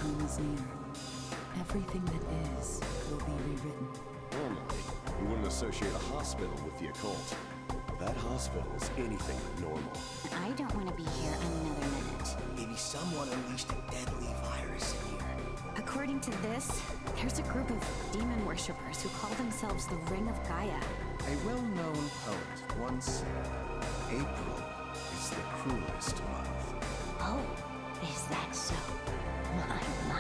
time is near. Everything that is will be rewritten. Normally, we wouldn't associate a hospital with the occult. That hospital is anything but normal. I don't want to be here another minute. Maybe someone unleashed a deadly virus in here. According to this, there's a group of demon worshippers who call themselves the Ring of Gaia. A well-known poet once said, April is the cruelest month. Oh, is that so? My. I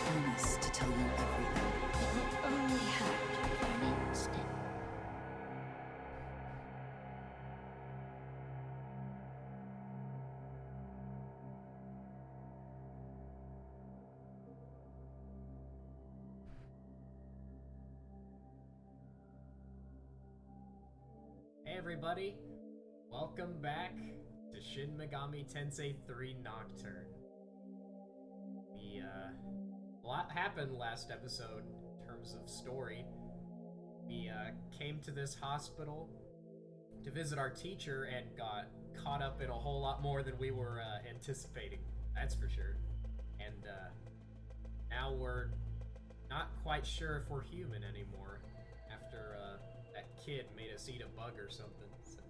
promise to tell you everything. It will only hurt for an instant. Hey everybody, welcome back to Shin Megami Tensei 3 Nocturne. A lot happened last episode in terms of story. We came to this hospital to visit our teacher and got caught up in a whole lot more than we were anticipating, that's for sure. And now we're not quite sure if we're human anymore after that kid made us eat a bug or something. So,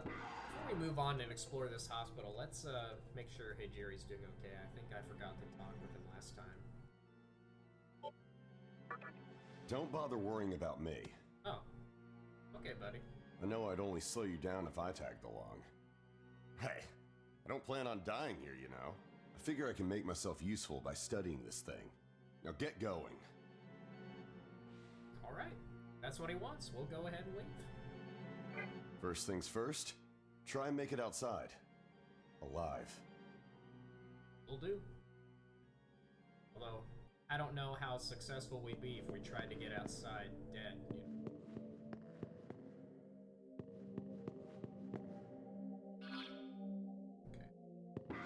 before we move on and explore this hospital, let's make sure Hijiri's doing okay. I think I forgot to talk with him last time. Don't bother worrying about me. Oh, okay, buddy. I know I'd only slow you down if I tagged along. Hey, I don't plan on dying here, you know. I figure I can make myself useful by studying this thing. Now get going. Alright, that's what he wants. We'll go ahead and leave. First things first, try and make it outside. Alive. Will do. Although, I don't know how successful we'd be if we tried to get outside dead, you know. Okay.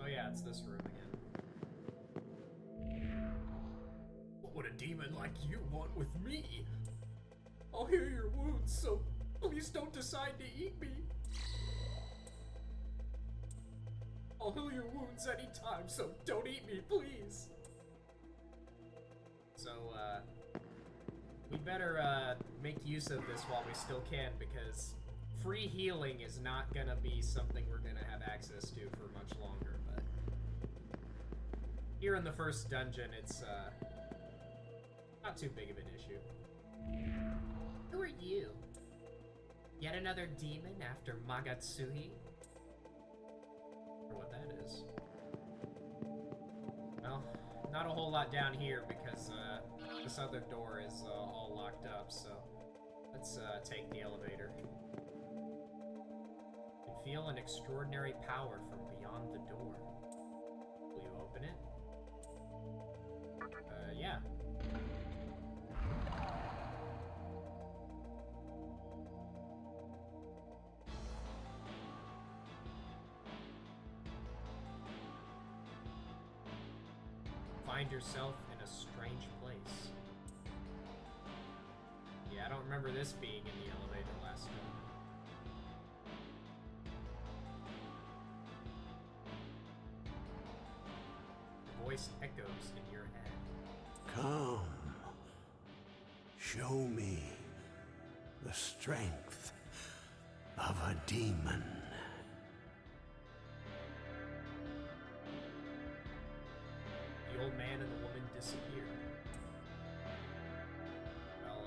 Oh yeah, it's this room again. What would a demon like you want with me? I'll heal your wounds, so please don't decide to eat me. I'll heal your wounds anytime, so don't eat me, please. So, we better, make use of this while we still can, because free healing is not gonna be something we're gonna have access to for much longer, but here in the first dungeon, it's, not too big of an issue. Who are you? Yet another demon after Wadatsumi? Or what that is. Well, not a whole lot down here because this other door is all locked up, so let's take the elevator. You can feel an extraordinary power from beyond the door. Will you open it? Yeah. Find yourself in a strange place. Yeah, I don't remember this being in the elevator last time. The voice echoes in your head. Come, show me the strength of a demon. The old man and the woman disappear. Well,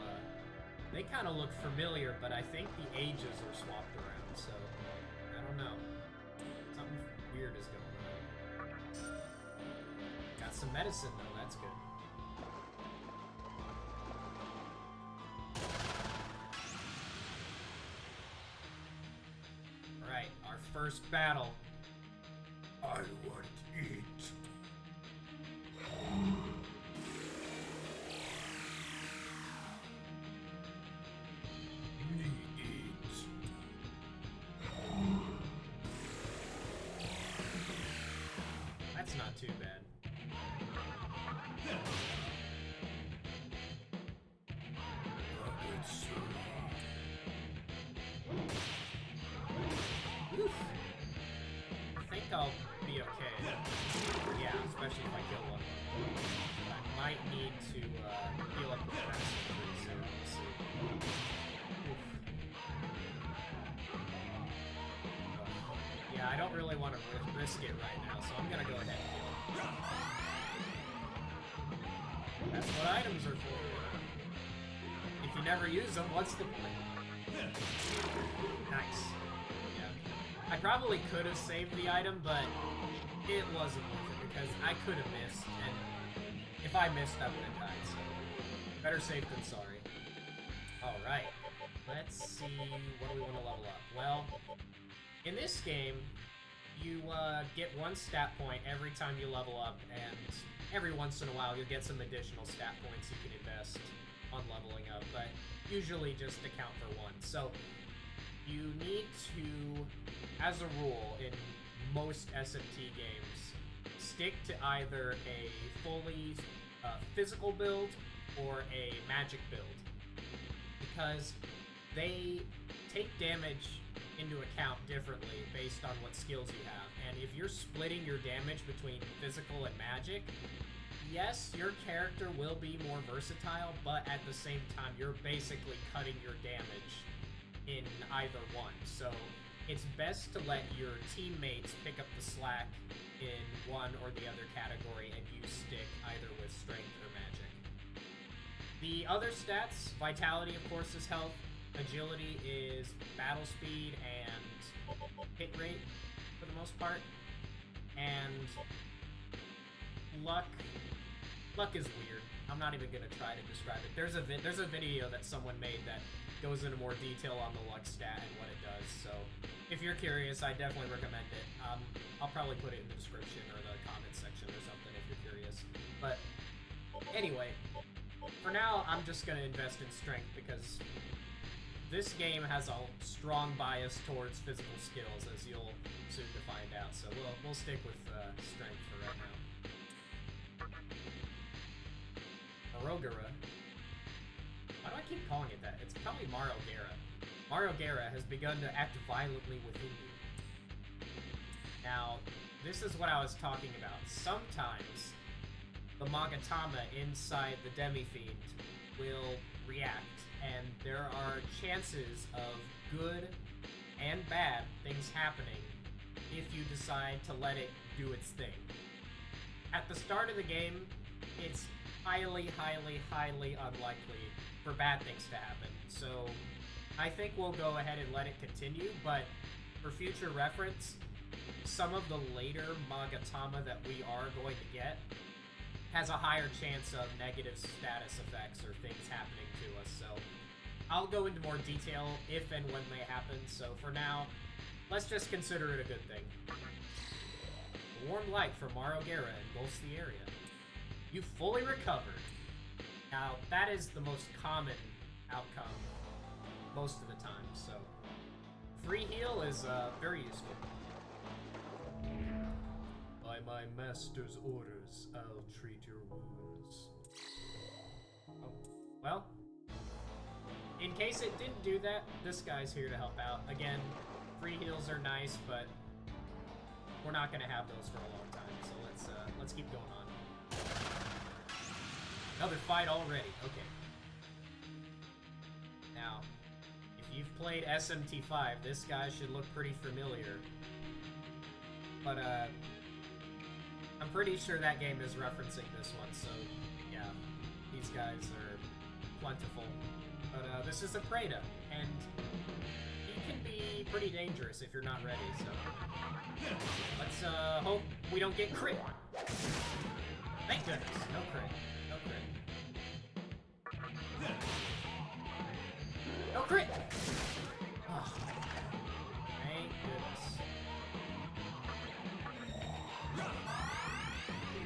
they kind of look familiar, but I think the ages are swapped around, so I don't know. Something weird is going on. Got some medicine, though, that's good. Alright, our first battle. I want to eat. That's not too bad. Oof. I'll be okay. Yeah, especially if I kill one. I might need to heal up the rest pretty soon. Let's see. Oof. Yeah, I don't really want to risk it right now, so I'm gonna go ahead and heal. That's what items are for. If you never use them, what's the point? Nice. Yeah. I probably could have saved the item, but it wasn't worth it because I could have missed, and if I missed, I would have died, so better safe than sorry. Alright. Let's see, what do we want to level up? Well, in this game, you get one stat point every time you level up, and every once in a while you'll get some additional stat points you can invest on leveling up, but usually just account for one. So you need to, as a rule, in most SMT games, stick to either a fully physical build or a magic build, because they take damage into account differently based on what skills you have. And if you're splitting your damage between physical and magic, yes, your character will be more versatile, but at the same time, you're basically cutting your damage in either one. So it's best to let your teammates pick up the slack in one or the other category, and you stick either with strength or magic. The other stats, vitality, of course, is health. Agility is battle speed and hit rate, for the most part. And luck is weird. I'm not even gonna try to describe it. There's a video that someone made that goes into more detail on the luck stat and what it does. So if you're curious, I definitely recommend it. I'll probably put it in the description or the comment section or something if you're curious. But anyway, for now, I'm just gonna invest in strength because this game has a strong bias towards physical skills, as you'll soon to find out. So we'll stick with strength for right now. Marogera. Why do I keep calling it that? It's probably Marogera. Marogera has begun to act violently within you. Now, this is what I was talking about. Sometimes the Magatama inside the demi-fiend will react, and there are chances of good and bad things happening if you decide to let it do its thing. At the start of the game, it's highly, highly, highly unlikely for bad things to happen, so I think we'll go ahead and let it continue, but for future reference, some of the later Magatama that we are going to get has a higher chance of negative status effects or things happening to us, so I'll go into more detail if and when they happen, so for now, let's just consider it a good thing. A warm light from Marogera engulfs the area. You fully recovered. Now, that is the most common outcome most of the time, so free heal is very useful. By my master's orders, I'll treat your wounds. Oh, well, in case it didn't do that, this guy's here to help out. Again, free heals are nice, but we're not gonna have those for a long time, so let's keep going on. Another fight already, okay. Now, if you've played SMT5, this guy should look pretty familiar. But, I'm pretty sure that game is referencing this one, so, yeah, these guys are plentiful. But, this is a Preda, and he can be pretty dangerous if you're not ready, so let's, hope we don't get crit. Thank goodness, no crit. No crit. No crit! Oh, thank goodness.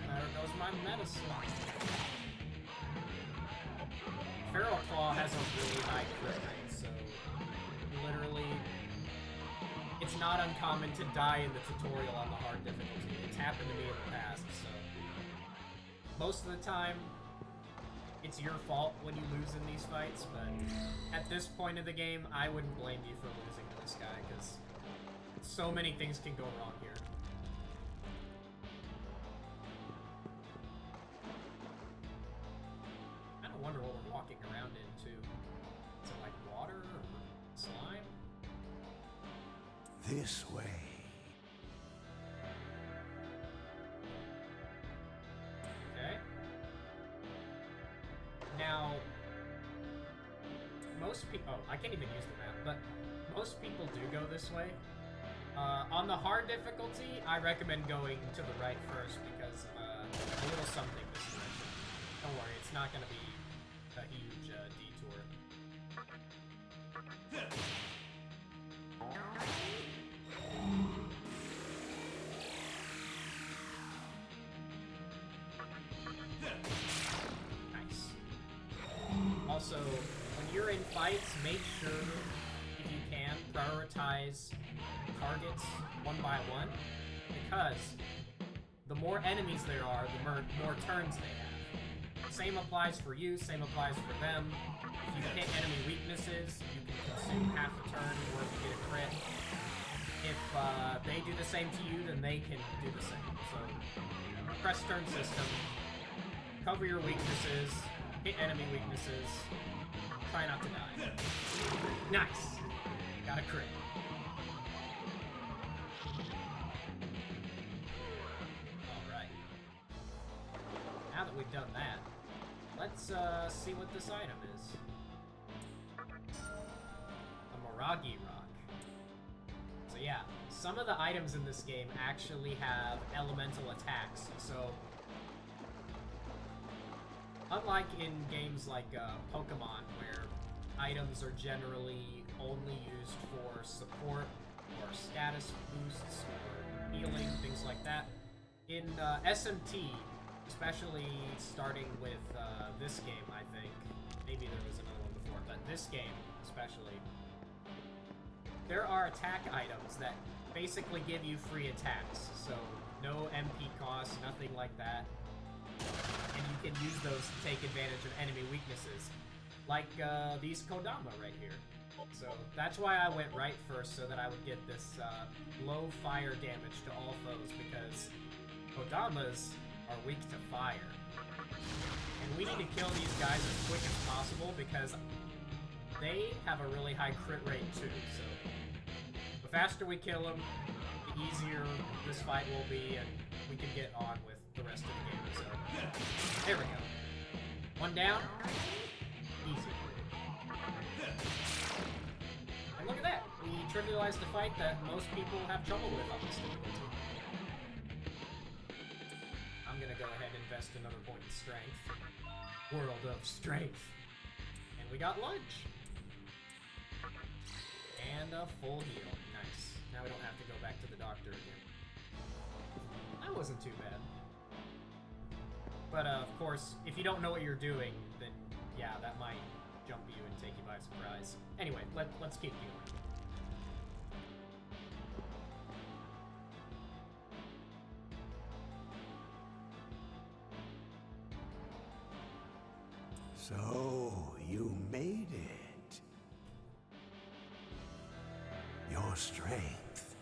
There goes my medicine. Feral Claw has a really high crit rate, so literally, it's not uncommon to die in the tutorial on the hard difficulty. It's happened to me in the past, so most of the time, it's your fault when you lose in these fights, but at this point of the game, I wouldn't blame you for losing to this guy, because so many things can go wrong here. This way. Okay. Now, most people... Oh, I can't even use the map, but most people do go this way. On the hard difficulty, I recommend going to the right first because a little something this direction. Don't worry, it's not going to be a huge detour. Nice. Also, when you're in fights, make sure, if you can, prioritize targets one by one, because the more enemies there are, the more turns they have. Same applies for you, same applies for them. If you hit enemy weaknesses, you can consume half a turn or if you get a crit. If they do the same to you, then they can do the same. So, press turn system, cover your weaknesses, hit enemy weaknesses, try not to die. Nice! Got a crit. Alright. Now that we've done that, let's see what this item is. A Moragi rock. So yeah, some of the items in this game actually have elemental attacks, so unlike in games like Pokemon, where items are generally only used for support or status boosts or healing, things like that, in SMT, especially starting with this game, I think, maybe there was another one before, but this game especially, there are attack items that basically give you free attacks, so no MP cost, nothing like that. And you can use those to take advantage of enemy weaknesses, like these Kodama right here. So that's why I went right first, so that I would get this low fire damage to all foes, because Kodamas are weak to fire. And we need to kill these guys as quick as possible, because they have a really high crit rate too, so the faster we kill them, the easier this fight will be, and we can get on with the rest of the game. So there we go. One down. Easy. And look at that. We trivialized a fight that most people have trouble with on this difficulty. I'm gonna go ahead and invest another point in strength. World of strength. And we got lunch. And a full heal. Nice. Now we don't have to go back to the doctor again. That wasn't too bad. But of course, if you don't know what you're doing, then yeah, that might jump you and take you by surprise. Anyway, let's keep going. So, you made it. Your strength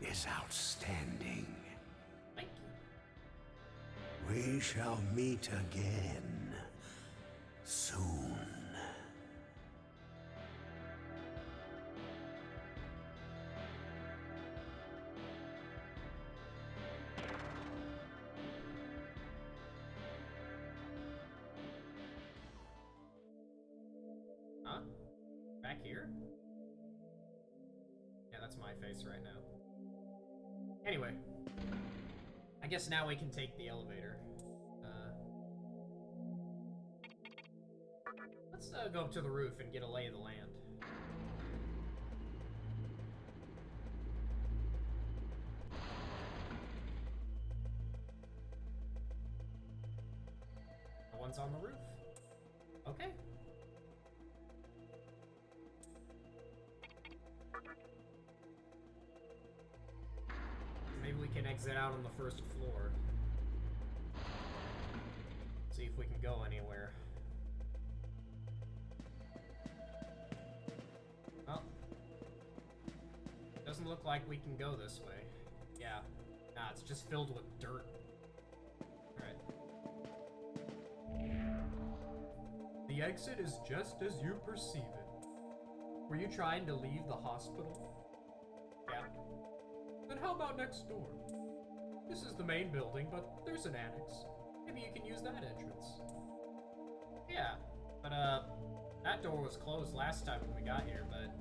is outstanding. Thank you. We shall meet again soon. Huh? Back here? Yeah, that's my face right now. Anyway. I guess now we can take the elevator. Let's go up to the roof and get a lay of the land. No one's on the roof. Okay. Maybe we can exit out on the first floor. See if we can go anywhere. Well, doesn't look like we can go this way. Yeah. Nah, it's just filled with dirt. Alright. The exit is just as you perceive it. Were you trying to leave the hospital? Yeah. How about next door? This is the main building, but there's an annex. Maybe you can use that entrance. Yeah, but that door was closed last time when we got here, but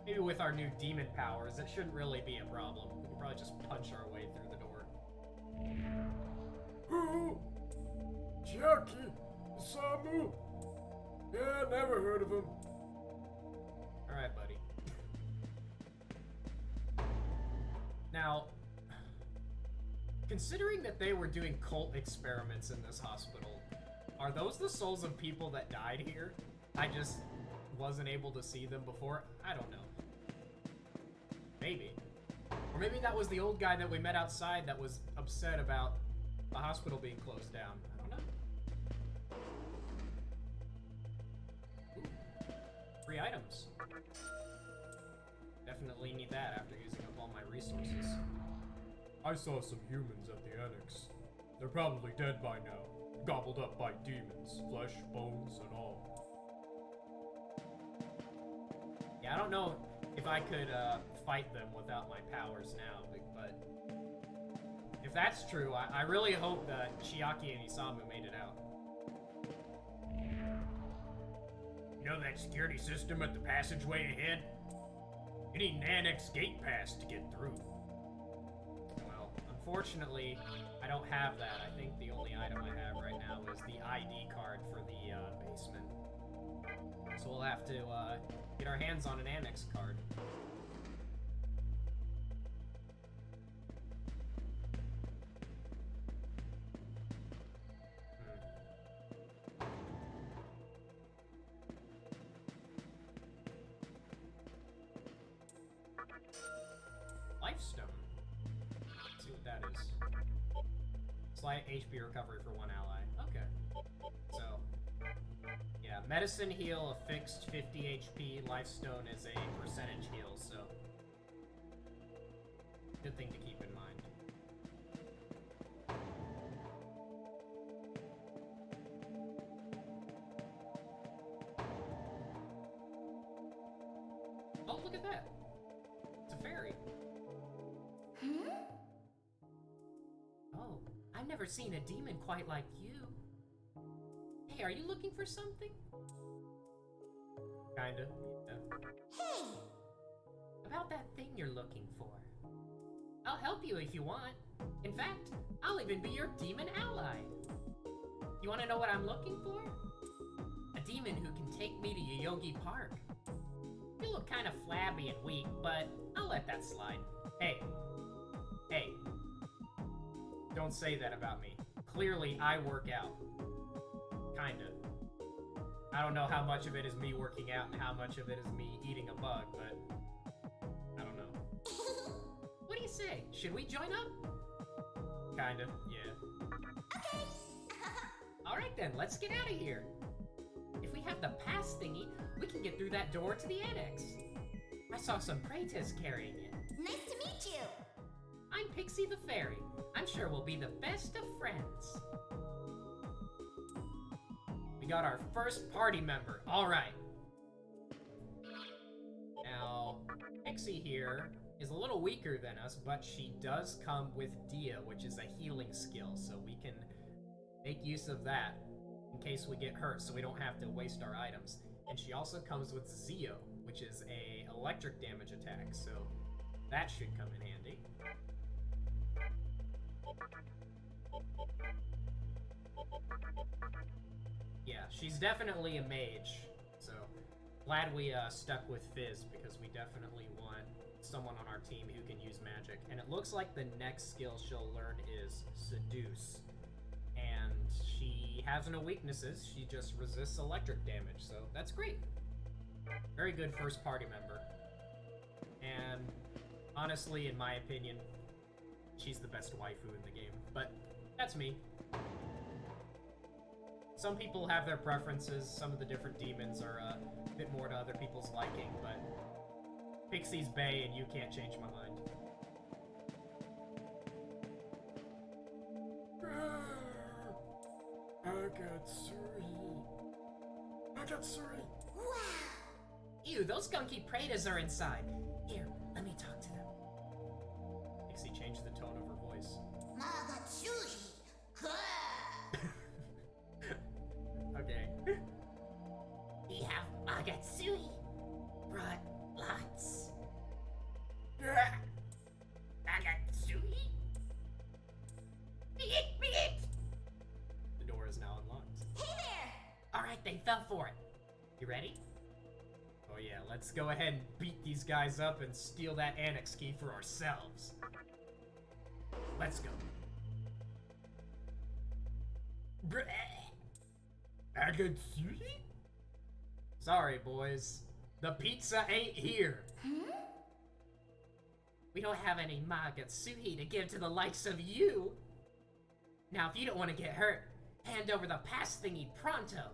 maybe with our new demon powers, it shouldn't really be a problem. We can probably just punch our way through the door. Who? Jackie? Samu? Yeah, never heard of him. Alright, buddy. Now, considering that they were doing cult experiments in this hospital, are those the souls of people that died here? I just wasn't able to see them before? I don't know. Maybe. Or maybe that was the old guy that we met outside that was upset about the hospital being closed down. I don't know. Ooh. 3 items. Definitely need that after using up all my resources. I saw some humans at the annex. They're probably dead by now. Gobbled up by demons, flesh, bones, and all. Yeah, I don't know if I could fight them without my powers now, but if that's true, I really hope that Chiaki and Isamu made it out. You know that security system at the passageway ahead? You need an annex gate pass to get through. Well, unfortunately, I don't have that. I think the only item I have right now is the ID card for the basement. So we'll have to get our hands on an annex card. Lifestone. Let's see what that is. Slight HP recovery for 1 ally. Okay. So, yeah, medicine heal a fixed 50 HP. Lifestone is a percentage heal, so good thing to keep in mind. Oh, look at that. It's a fairy. Oh, I've never seen a demon quite like you. Hey, are you looking for something? Kinda, yeah. Hey! About that thing you're looking for. I'll help you if you want. In fact, I'll even be your demon ally. You wanna know what I'm looking for? A demon who can take me to Yoyogi Park. You look kinda flabby and weak, but I'll let that slide. Hey. Hey. Don't say that about me. Clearly, I work out. Kinda. I don't know how much of it is me working out and how much of it is me eating a bug, but I don't know. What do you say? Should we join up? Kinda, yeah. Okay! Alright then, let's get out of here. If we have the pass thingy, we can get through that door to the annex. I saw some Praetas carrying it. Nice to meet you! I'm Pixie the Fairy. I'm sure we'll be the best of friends. We got our first party member. Alright. Now, Pixie here is a little weaker than us, but she does come with Dia, which is a healing skill, so we can make use of that in case we get hurt, so we don't have to waste our items. And she also comes with Zeo, which is a electric damage attack, so that should come in handy. Yeah, she's definitely a mage, so glad we stuck with Fizz, because we definitely want someone on our team who can use magic. And it looks like the next skill she'll learn is Seduce. And she has no weaknesses, she just resists electric damage, so that's great. Very good first party member. And honestly, in my opinion, she's the best waifu in the game, but that's me. Some people have their preferences, some of the different demons are a bit more to other people's liking, but Pixie's bae and you can't change my mind. Wadatsumi. Wow! Ew, those gunky Praetas are inside. Here, let me talk to them. Pixie change the tone of her voice. Okay. We have Wadatsumi. Brought lots. Wadatsumi? The door is now unlocked. Hey there! Alright, they fell for it. You ready? Oh yeah, let's go ahead and beat these guys up and steal that annex key for ourselves. Let's go. Agatsumi? Sorry, boys. The pizza ain't here. We don't have any Magatsuhi to give to the likes of you. Now, if you don't want to get hurt, hand over the pass thingy pronto.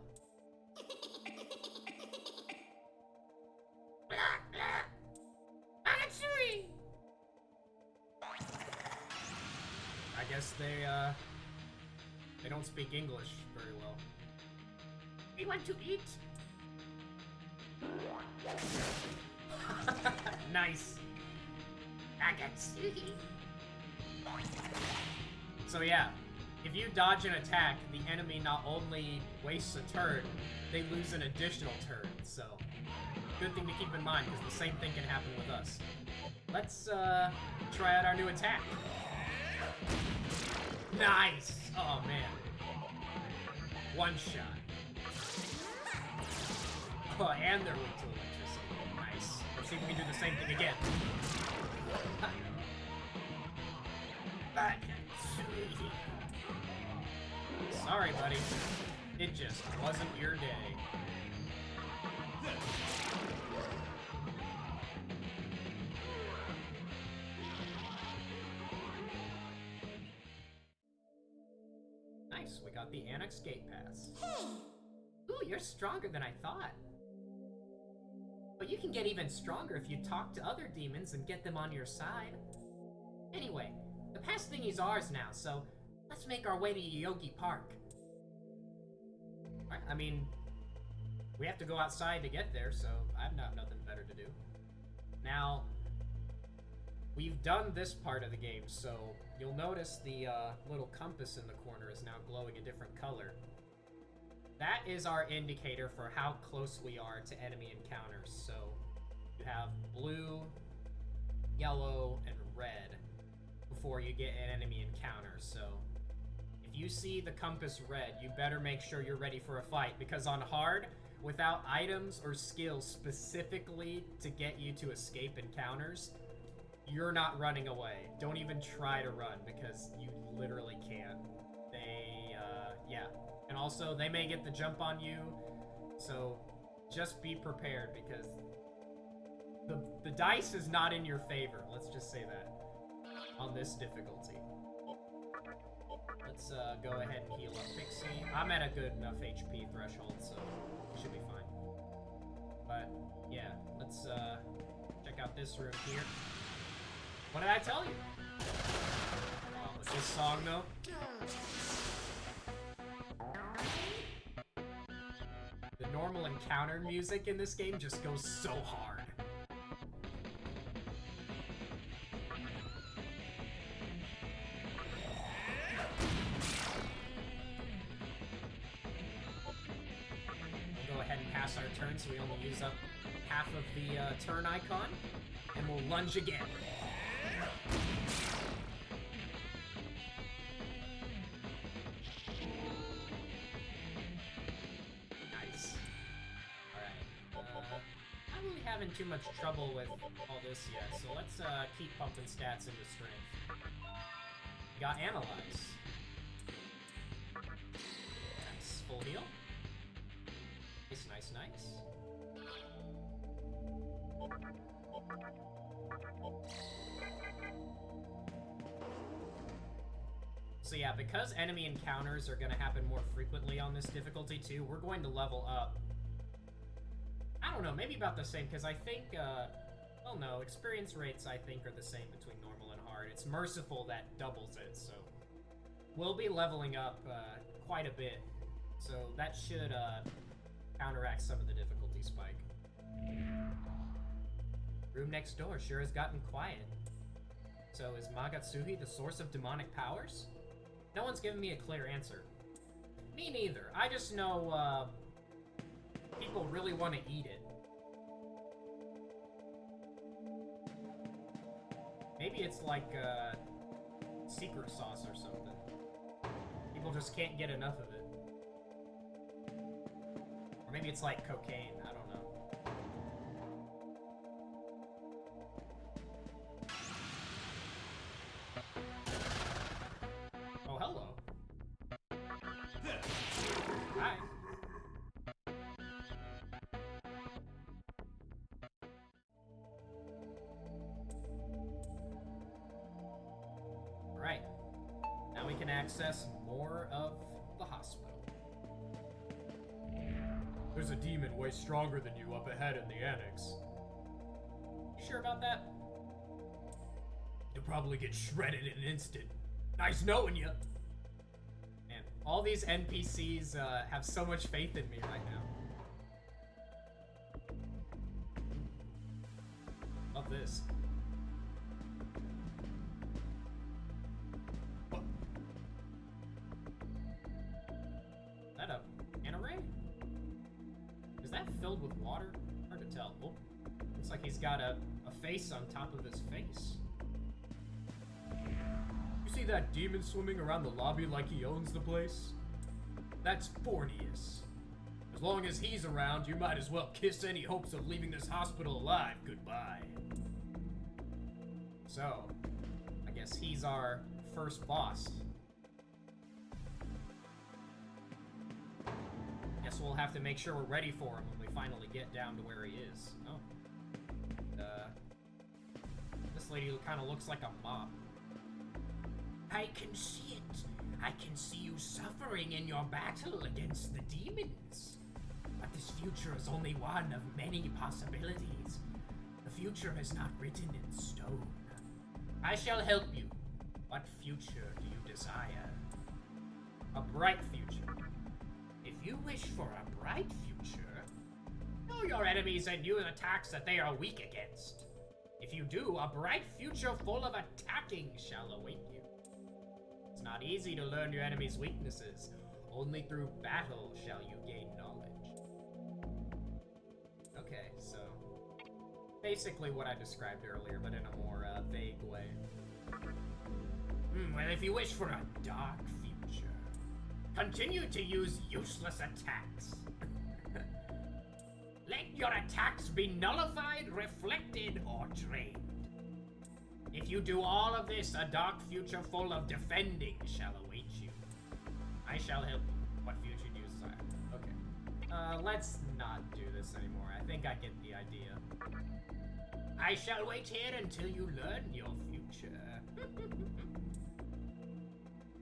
Magatsuhi! I guess they don't speak English very well. We want to eat. Nice. Magatsuhi. So yeah, if you dodge an attack, the enemy not only wastes a turn, they lose an additional turn. So, good thing to keep in mind, because the same thing can happen with us. Let's try out our new attack. Nice! Oh man. One shot. Oh, and they're weak to electricity. Nice. Let's see if we can do the same thing again. Sorry, buddy. It just wasn't your day. Nice, we got the Annex Gate Pass. Hey! Ooh, you're stronger than I thought. But you can get even stronger if you talk to other demons and get them on your side. Anyway, the pass thingy's ours now, so let's make our way to Yogi Park. I mean, we have to go outside to get there, so I've got nothing better to do. Now, we've done this part of the game, so you'll notice the little compass in the corner is now glowing a different color. That is our indicator for how close we are to enemy encounters. So you have blue, yellow, and red before you get an enemy encounter. So if you see the compass red, you better make sure you're ready for a fight, because on hard, without items or skills specifically to get you to escape encounters, you're not running away. Don't even try to run, because you literally can't. Yeah. And also, they may get the jump on you, so just be prepared, because the dice is not in your favor. Let's just say that on this difficulty. Let's go ahead and heal up Pixie. I'm at a good enough HP threshold, so we should be fine. But yeah, let's check out this room here. What did I tell you? Oh, with this song though. The normal encounter music in this game just goes so hard. We'll go ahead and pass our turn, so we only use up half of the turn icon, and we'll lunge again. Nice. Alright. Not really having too much trouble with all this yet, so let's keep pumping stats into strength. We got Analyze. Nice. Full heal. Nice, nice, nice. So yeah, because enemy encounters are going to happen more frequently on this difficulty too, we're going to level up. I don't know, maybe about the same, because I think, well no, experience rates I think are the same between normal and hard. It's Merciful that doubles it, so we'll be leveling up quite a bit. So that should counteract some of the difficulty spike. Room next door sure has gotten quiet. So is Magatsuhi the source of demonic powers? No one's given me a clear answer. Me neither. I just know, people really want to eat it. Maybe it's like, secret sauce or something. People just can't get enough of it. Or maybe it's like cocaine, I don't know. Oh, hello. Hi. Alright. Now we can access more of the hospital. There's a demon way stronger than you up ahead in the annex. You sure about that? You'll probably get shredded in an instant. Nice knowing you. Man, all these NPCs have so much faith in me right now. Love this. What? Is that a mana ray? Is that filled with water? Hard to tell. Oh, looks like he's got a face on top of his face. You see that demon swimming around the lobby like he owns the place? That's Fornius. As long as he's around, you might as well kiss any hopes of leaving this hospital alive goodbye. So, I guess he's our first boss. Guess we'll have to make sure we're ready for him when we finally get down to where he is. Oh. This lady kind of looks like a mop. I can see it. I can see you suffering in your battle against the demons. But this future is only one of many possibilities. The future is not written in stone. I shall help you. What future do you desire? A bright future. If you wish for a bright future, know your enemies and use attacks that they are weak against. If you do, a bright future full of attacking shall await you. It's not easy to learn your enemy's weaknesses. Only through battle shall you gain knowledge. Okay, so basically what I described earlier, but in a more vague way. Well, if you wish for a dark future, continue to use useless attacks. Let your attacks be nullified, reflected, or drained. If you do all of this, a dark future full of defending shall await you. I shall help you. What future do you desire? Okay. Let's not do this anymore. I think I get the idea. I shall wait here until you learn your future.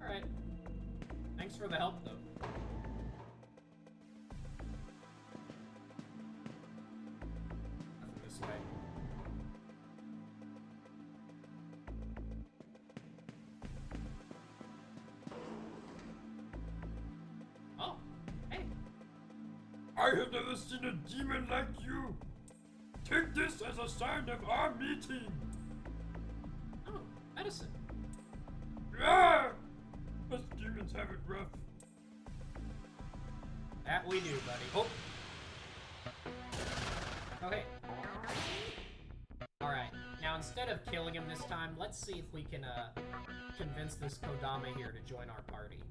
Alright. Thanks for the help, though. Nothing this way. Oh, hey. I have never seen a demon like you. Take this as a sign of our meeting. Oh, medicine. Ah! Us demons have it rough. That we do, buddy. Oh. Okay. Alright, now instead of killing him this time, let's see if we can, convince this Kodama here to join our party.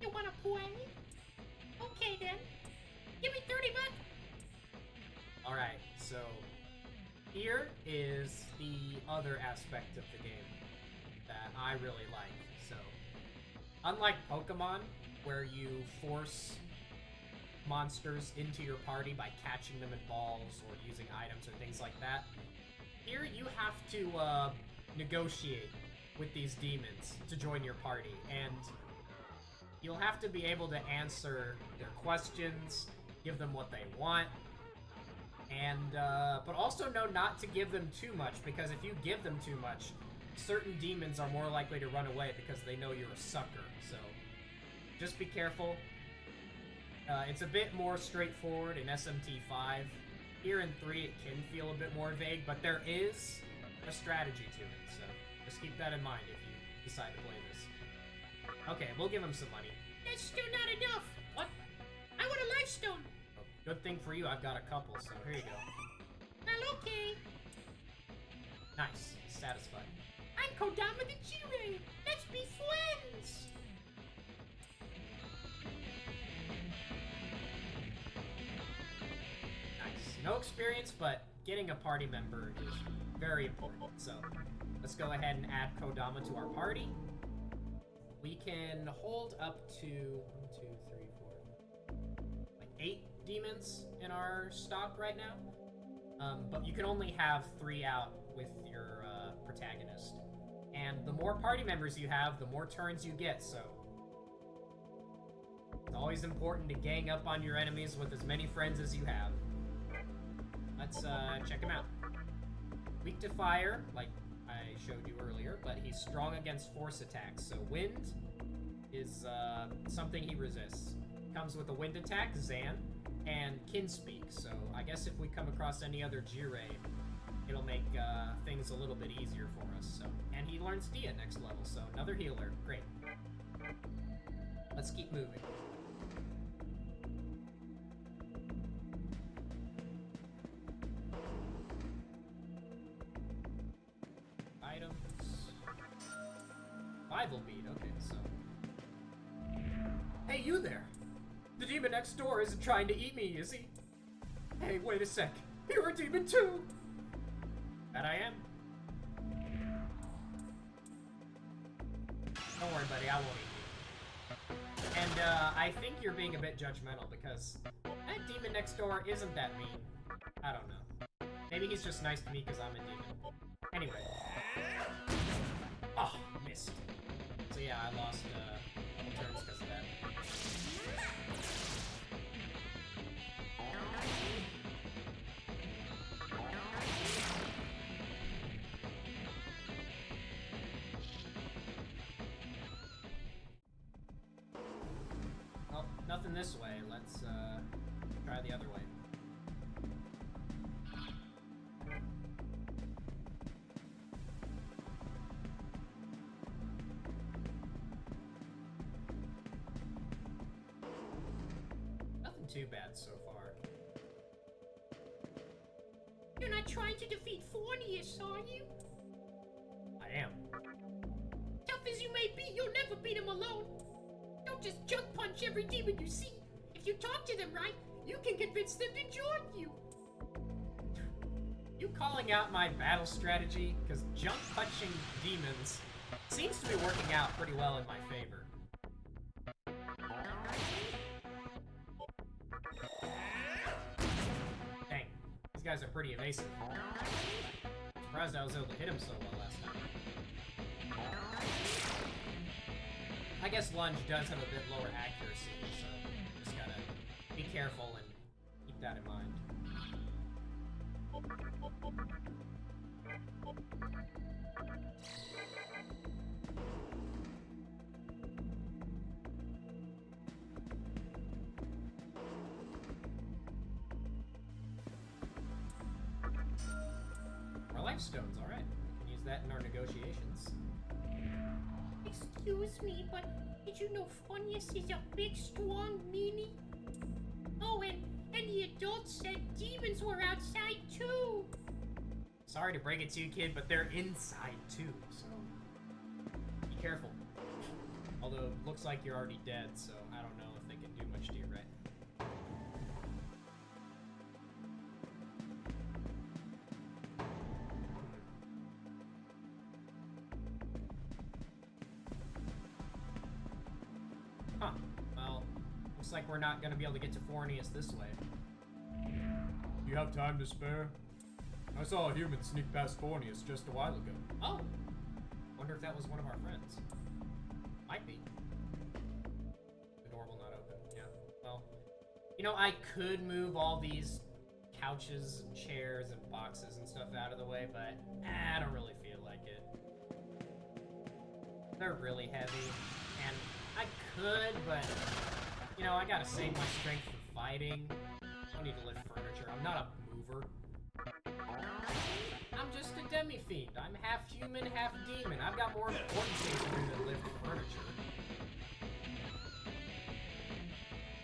You wanna play? Okay then. Give me 30 bucks. Alright, so here is the other aspect of the game that I really like. So, unlike Pokemon, where you force monsters into your party by catching them in balls or using items or things like that, here you have to negotiate with these demons to join your party, and you'll have to be able to answer their questions, give them what they want, and but also know not to give them too much, because if you give them too much, certain demons are more likely to run away because they know you're a sucker. So just be careful. It's a bit more straightforward in SMT 5. Here in 3, it can feel a bit more vague, but there is a strategy to it, so just keep that in mind if you decide to play this. Okay, we'll give him some money. That's still not enough. What? I want a life stone. Oh, good thing for you, I've got a couple, so here you go. Well, okay. Nice, he's satisfied. I'm Kodama the Jirei. Let's be friends. Nice. No experience, but getting a party member is very important. So let's go ahead and add Kodama to our party. We can hold up to 1, 2, 3, 4, like 8 demons in our stock right now. But you can only have 3 out with your protagonist. And the more party members you have, the more turns you get, so it's always important to gang up on your enemies with as many friends as you have. Let's check him out. Weak to fire, like I showed you earlier, but he's strong against force attacks, so wind is something he resists. Comes with a wind attack, Zan, and Kinspeak, so I guess if we come across any other Jirei, it'll make things a little bit easier for us. So, and he learns Dia next level, so another healer. Great. Let's keep moving. Items. Survival bead. Okay, so. Hey, you there! The demon next door isn't trying to eat me, is he? Hey, wait a sec. You're a demon too! That I am. Don't worry, buddy, I won't eat you. And, I think you're being a bit judgmental because that demon next door isn't that mean. I don't know. Maybe he's just nice to me because I'm a demon. Anyway. Oh, missed. So yeah, I lost, a couple turns because of that. Nothing this way. Let's try the other way. Nothing too bad so far. You're not trying to defeat Fornius, are you? I am. Tough as you may be, you'll never beat him alone. Don't just junk punch every demon you see. If you talk to them right, you can convince them to join you. You calling out my battle strategy? Because junk punching demons seems to be working out pretty well in my favor. Dang, these guys are pretty evasive. Surprised I was able to hit him so well last time. I guess lunge does have a bit lower accuracy, so just gotta be careful and keep that in mind. Our life stones, alright. We can use that in our negotiations. Excuse me, but did you know Fornius is a big, strong meanie? Oh, and the adults said demons were outside too. Sorry to break it to you, kid, but they're inside too, so be careful. Although it looks like you're already dead, so I don't know if they can do much to you, right? Huh. Well, looks like we're not gonna be able to get to Fornius this way. You have time to spare? I saw a human sneak past Fornius just a while ago. Oh! Wonder if that was one of our friends. Might be. The door will not open. Yeah. Well, you know, I could move all these couches and chairs and boxes and stuff out of the way, but I don't really feel like it. They're really heavy, and I could, but, you know, I gotta save my strength for fighting. I don't need to lift furniture. I'm not a mover. maneuver. I'm just a demi-fiend. I'm half human, half demon. I've got more important things to do than lift furniture.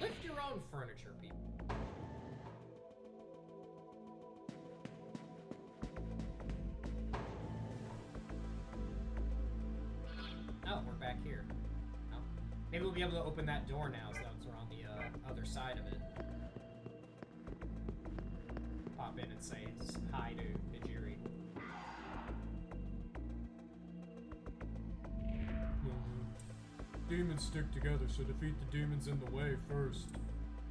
Lift your own furniture, people. Oh, we're back here. Oh. Maybe we'll be able to open that door now, so that we're on the other side of it. Pop in and say hi to Hijiri. Demons stick together, so defeat the demons in the way first.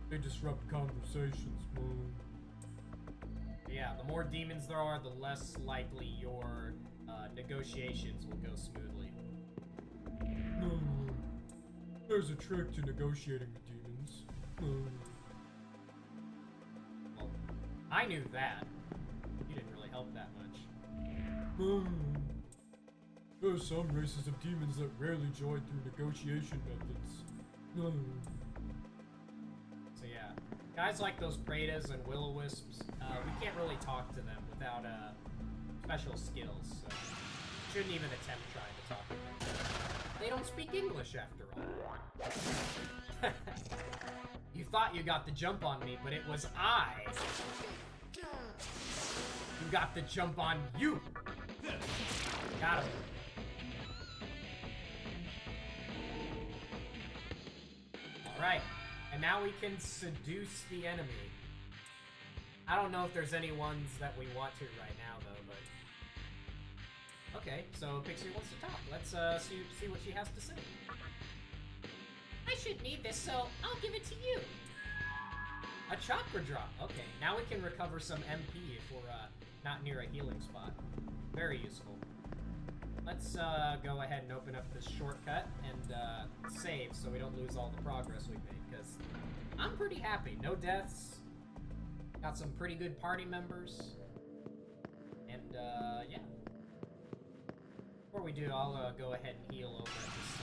They disrupt conversations, Yeah, the more demons there are, the less likely your negotiations will go smoothly. There's a trick to negotiating with demons. Well, I knew that. You didn't really help that much. There are some races of demons that rarely join through negotiation methods. So yeah, guys like those Praetas and Will-O-Wisps, we can't really talk to them without special skills, so shouldn't even attempt trying to talk to them. They don't speak English after all. You thought you got the jump on me, but it was I who got the jump on you. Got him. Alright, and now we can seduce the enemy. I don't know if there's any ones that we want to right now, though, but... Okay, so Pixie wants to talk. Let's see what she has to say. I should need this, so I'll give it to you. A chakra drop. Okay, now we can recover some MP if we're not near a healing spot. Very useful. Let's go ahead and open up this shortcut and save so we don't lose all the progress we've made, because I'm pretty happy. No deaths. Got some pretty good party members. And, yeah. Before we do, I'll go ahead and heal over at this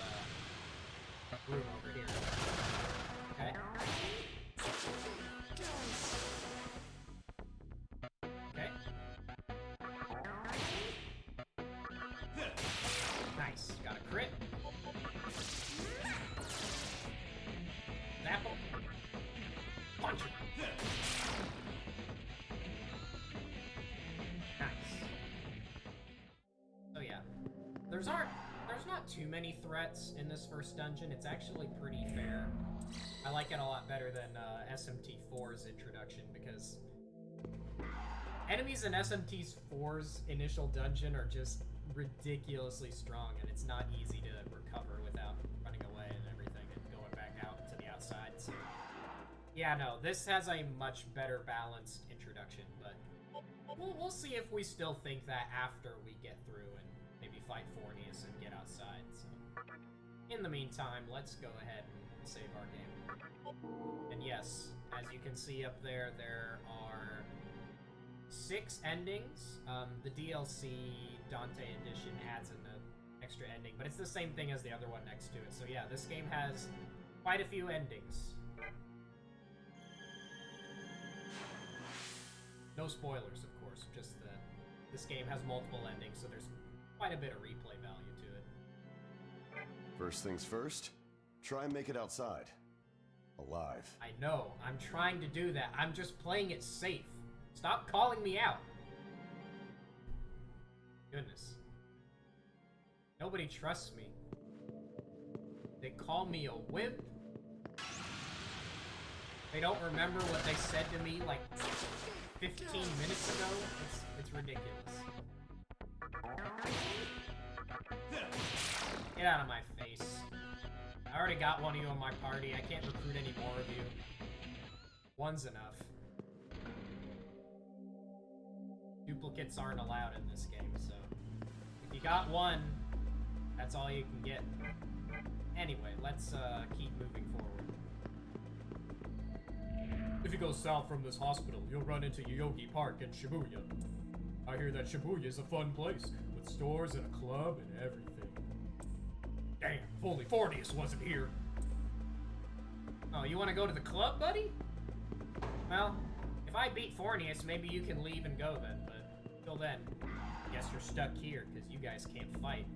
room over here. Okay. Okay. Nice. Got a crit. Apple. Punch it. Nice. So yeah. There's not too many threats in this first dungeon. It's actually pretty fair. I like it a lot better than SMT4's introduction, because enemies in SMT4's initial dungeon are just ridiculously strong, and it's not easy to recover without running away and everything and going back out to the outside. So yeah, no, this has a much better balanced introduction, but we'll see if we still think that after we get through and maybe fight Fornius and get outside. So in the meantime, let's go ahead and save our game. And yes, as you can see up there, there are 6 endings. The DLC Dante Edition adds an extra ending, but it's the same thing as the other one next to it. So yeah, this game has quite a few endings. No spoilers, of course, just this game has multiple endings, so there's quite a bit of replay value to it. First things first, try and make it outside. Alive. I know, I'm trying to do that. I'm just playing it safe. Stop calling me out. Goodness. Nobody trusts me. They call me a wimp. They don't remember what they said to me like 15 minutes ago. It's ridiculous. Get out of my face. I already got one of you in my party. I can't recruit any more of you. One's enough. Duplicates aren't allowed in this game, so if you got one, that's all you can get. Anyway, let's keep moving forward. If you go south from this hospital, you'll run into Yoyogi Park in Shibuya. I hear that Shibuya is a fun place, with stores and a club and everything. Damn, if only Fornius wasn't here. Oh, you want to go to the club, buddy? Well, If I beat Fornius, maybe you can leave and go then, but until then, I guess you're stuck here, because you guys can't fight.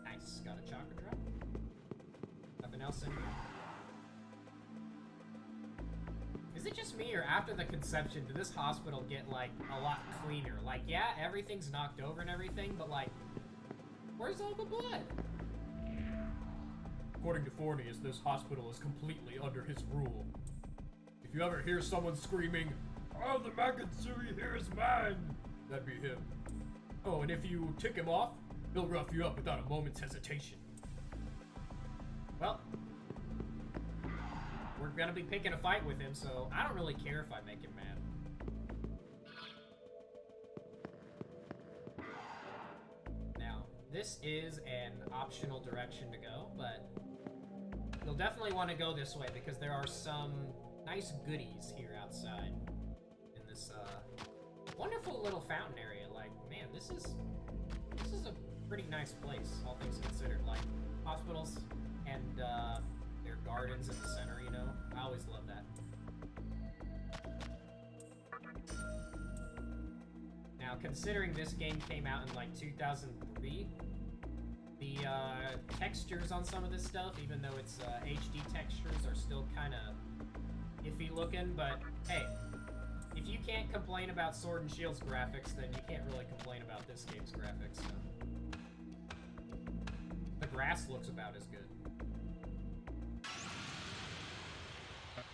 Nice, got a chakra drop. Nothing else in here. Is it just me, or after the conception, did this hospital get, like, a lot cleaner? Like, yeah, everything's knocked over and everything, but, like, where's all the blood? According to Fornius, this hospital is completely under his rule. If you ever hear someone screaming, "Oh, the Wadatsumi here is mine," that'd be him. Oh, and if you tick him off, he'll rough you up without a moment's hesitation. Well, we're gonna be picking a fight with him, so I don't really care if I make him mad. Now, this is an optional direction to go, but you'll definitely want to go this way because there are some nice goodies here outside in this wonderful little fountain area. Like, man, this is a pretty nice place, all things considered. Like, hospitals and their gardens in the center, you know? I always love that. Now, considering this game came out in, like, 2003, the textures on some of this stuff, even though it's HD textures, are still kind of iffy looking, but hey, if you can't complain about Sword and Shield's graphics, then you can't really complain about this game's graphics, so. The grass looks about as good.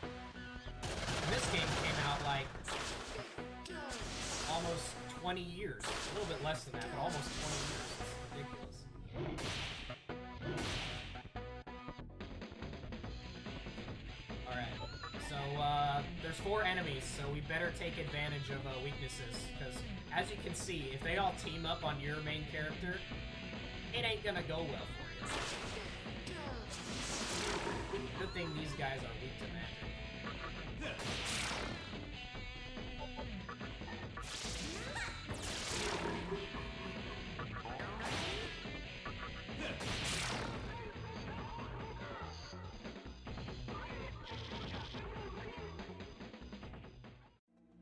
And this game came out, like, almost 20 years. A little bit less than that, but almost 20 years. It's ridiculous. Alright, so, there's 4 enemies, so we better take advantage of weaknesses, because, as you can see, if they all team up on your main character, it ain't gonna go well for you. Good thing these guys are weak to magic.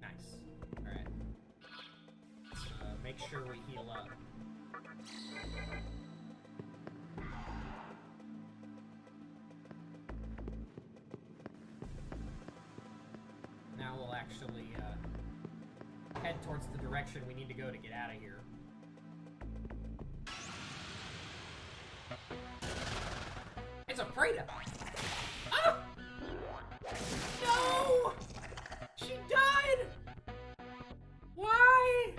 Nice. Alright. Let's make sure we heal up. Now we'll actually head towards the direction we need to go to get out of here. It's a Prada! Ah! No! She died! Why?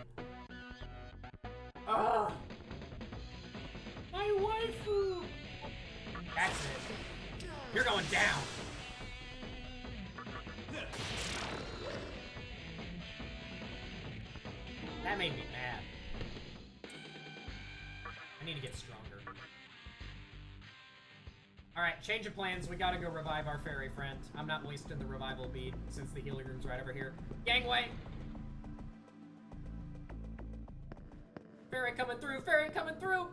Ugh! My waifu! That's it. You're going down! That made me mad. I need to get stronger. Alright, change of plans. We gotta go revive our fairy friend. I'm not wasting the revival bead since the healing room's right over here. Gangway! Fairy coming through! Fairy coming through!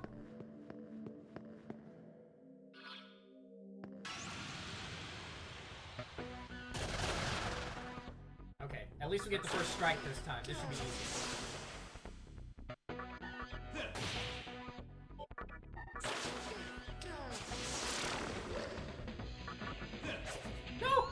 Okay, at least we get the first strike this time. This should be easy. No!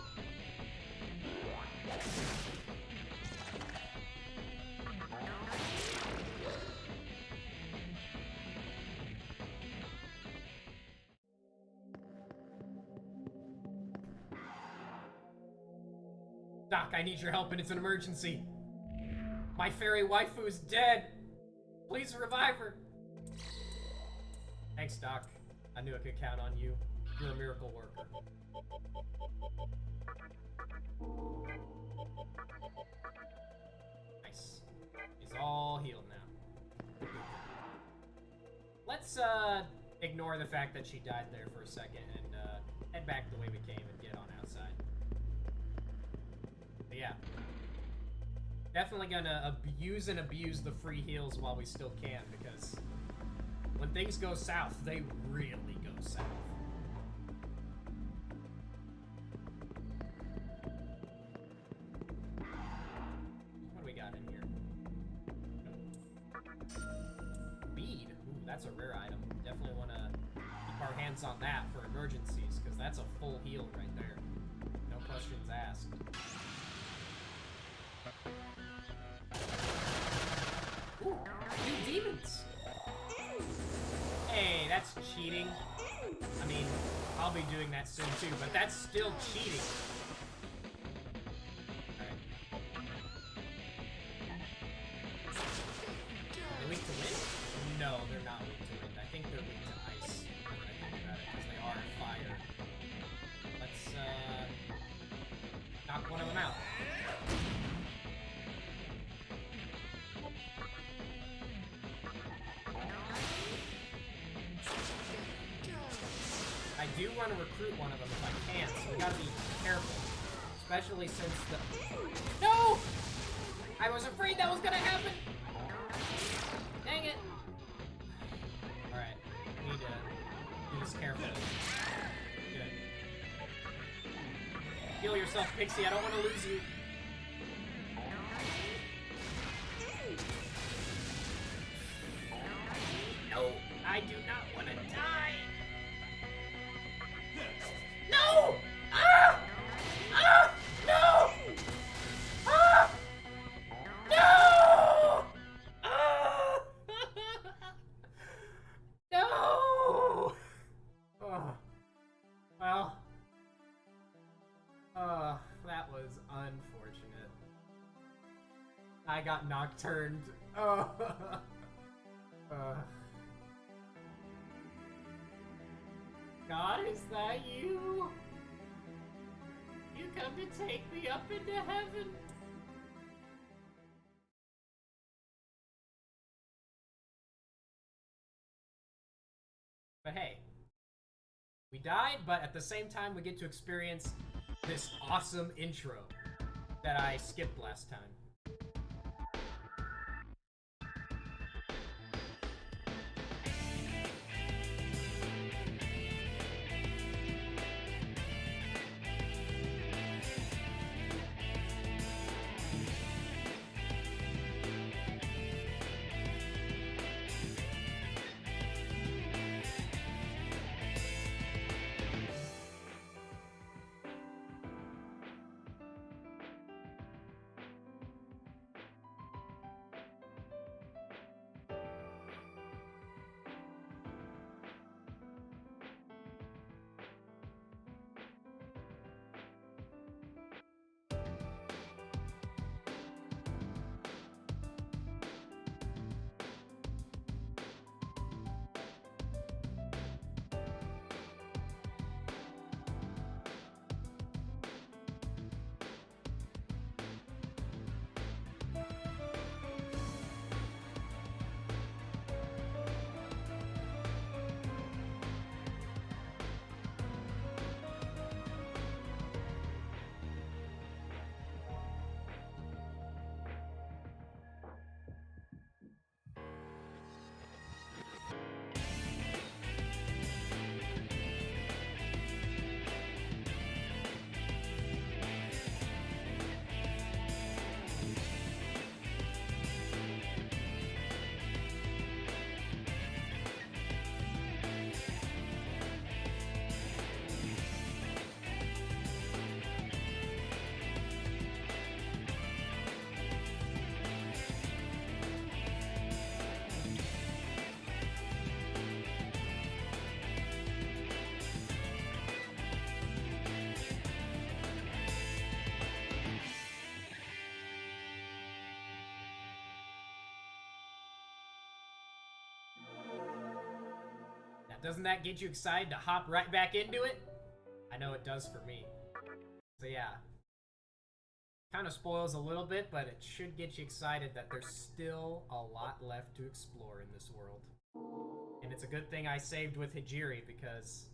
Doc, I need your help and it's an emergency. My fairy waifu is dead. Please revive her. Thanks, Doc. I knew I could count on you. You're a miracle worker. Nice. He's all healed now. Let's ignore the fact that she died there for a second and head back the way we came and get on outside. But yeah. Definitely gonna use and abuse the free heals while we still can, because when things go south, they really go south. Bead. Ooh, that's a rare item. Definitely want to keep our hands on that for emergencies, because that's a full heal right there. No questions asked. Ooh, new demons! Hey, that's cheating. I mean, I'll be doing that soon too, but that's still cheating. Are they weak to wind? No, they're not weak to wind. I think they're weak to ice, now that I think about it, because they are fire. Let's, knock one of them out. I do want to recruit one of them if I can, so we gotta be careful. Especially since the... No! I was afraid that was gonna happen! Dang it! Alright, need to do this carefully. Good. Heal yourself, Pixie, I don't want to lose you. No, I do not want to die! No! Ah! Ah! No! Ah! No! Ah! No! Oh. Well. That was unfortunate. I got nocturned. Oh. God, is that you? You come to take me up into heaven? But hey, we died, but at the same time we get to experience this awesome intro that I skipped last time. Doesn't that get you excited to hop right back into it? I know it does for me. So yeah. Kind of spoils a little bit, but it should get you excited that there's still a lot left to explore in this world. And it's a good thing I saved with Hijiri because...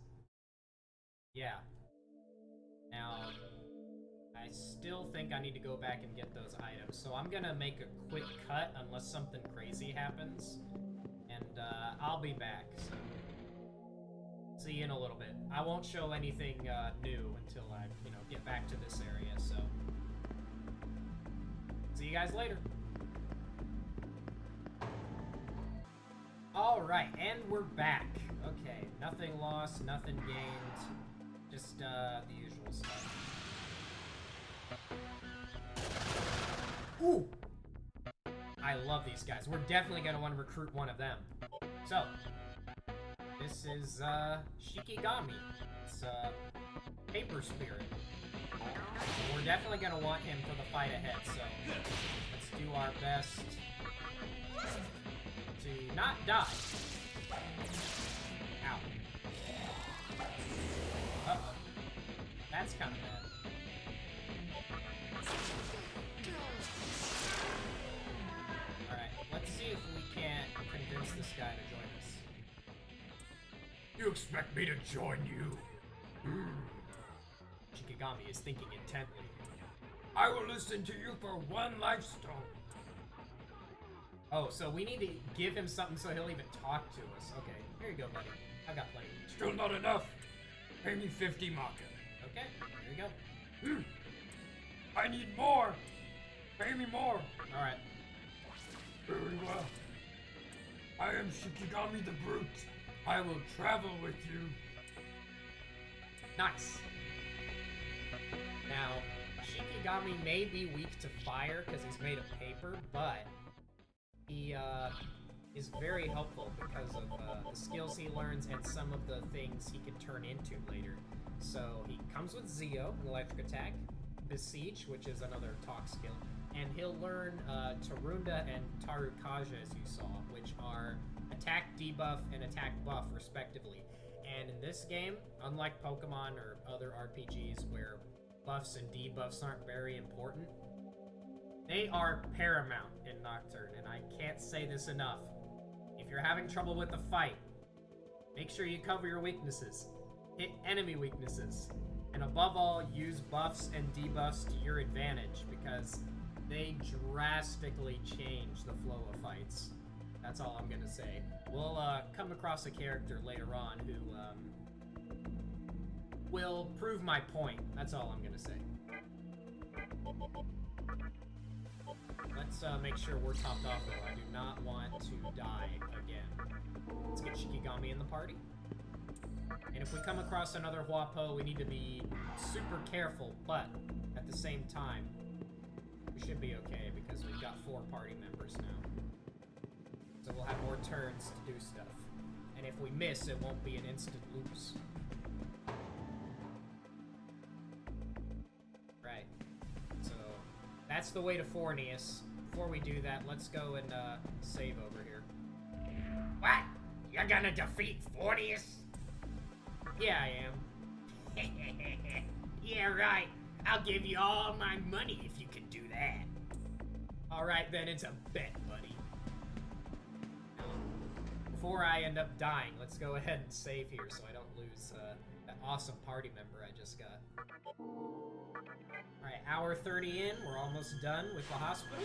yeah. Now, I still think I need to go back and get those items. So I'm gonna make a quick cut unless something crazy happens. And I'll be back, so... see you in a little bit. I won't show anything new until I, get back to this area, so... see you guys later. Alright, and we're back. Okay, nothing lost, nothing gained. Just, the usual stuff. Ooh! I love these guys. We're definitely gonna want to recruit one of them. So, this is, Shikigami. It's, Paper Spirit. We're definitely gonna want him for the fight ahead, so let's do our best to not die. Ow. Uh-oh. That's kind of bad. Alright, let's see if we can't convince this guy to join us. You expect me to join you? Shikigami is thinking intently. I will listen to you for one lifestone. Oh, so we need to give him something so he'll even talk to us. Okay, here you go, buddy. I got plenty. Still not enough. Pay me 50 maka. Okay, here you go. I need more. Pay me more. Alright. Very well. I am Shikigami the Brute. I will travel with you. Nice. Now, Shikigami may be weak to fire because he's made of paper, but he is very helpful because of the skills he learns and some of the things he can turn into later. So he comes with Zio, an electric attack, Besiege, which is another talk skill, and he'll learn Tarunda and Tarukaja, as you saw, which are attack debuff and attack buff, respectively. And in this game, unlike Pokemon or other RPGs where buffs and debuffs aren't very important, they are paramount in Nocturne, and I can't say this enough. If you're having trouble with the fight, make sure you cover your weaknesses. Hit enemy weaknesses. And above all, use buffs and debuffs to your advantage, because they drastically change the flow of fights. That's all I'm gonna say. We'll come across a character later on who will prove my point. That's all I'm gonna say. Let's make sure we're topped off though. I do not want to die again. Let's get Shikigami in the party. And if we come across another Huapo, we need to be super careful, but at the same time, we should be okay because we've got 4 party members now. So we'll have more turns to do stuff. And if we miss, it won't be an instant lose. Right. So that's the way to Fornius. Before we do that, let's go and save over here. What? You're gonna defeat Fornius? Yeah, I am. Yeah, right. I'll give you all my money if you can do that. Alright then, it's a bet, buddy. Before I end up dying, let's go ahead and save here so I don't lose that awesome party member I just got. Alright, hour 30 in, we're almost done with the hospital.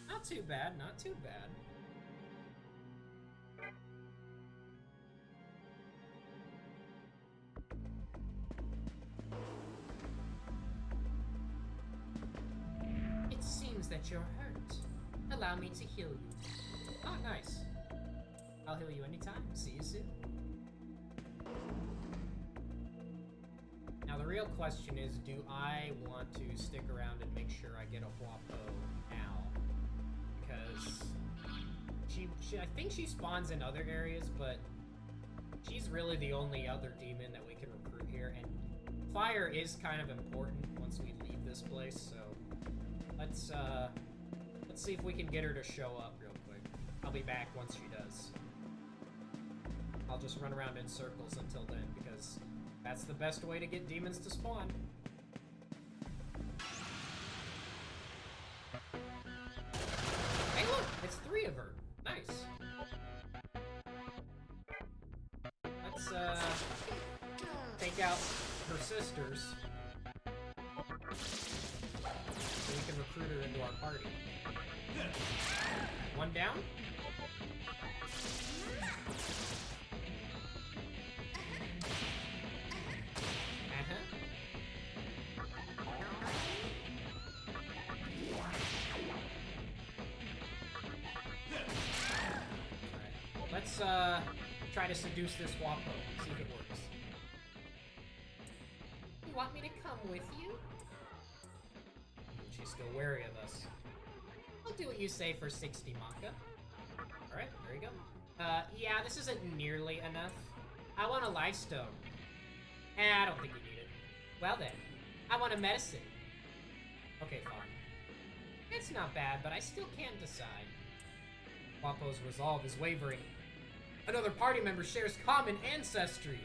Not too bad, not too bad. It seems that you're hurt. Allow me to heal you. Oh, nice. I'll heal you anytime. See you soon. Now the real question is, do I want to stick around and make sure I get a Huapo now? Because I think she spawns in other areas, but she's really the only other demon that we can recruit here, and fire is kind of important once we leave this place, so let's see if we can get her to show up real quick. I'll be back once she does. I'll just run around in circles until then, because that's the best way to get demons to spawn. Hey look! It's 3 of her! Nice! Let's, take out her sisters, so we can recruit her into our party. 1 down? let's try to seduce this Wapo. See if it works. You want me to come with you? She's still wary of us. I'll do what you say for 60 Maka. Alright, there you go. Yeah, this isn't nearly enough. I want a life stone. I don't think you need it. Well then, I want a medicine. Okay, fine. It's not bad, but I still can't decide. Wapo's resolve is wavering. Another party member shares common ancestry.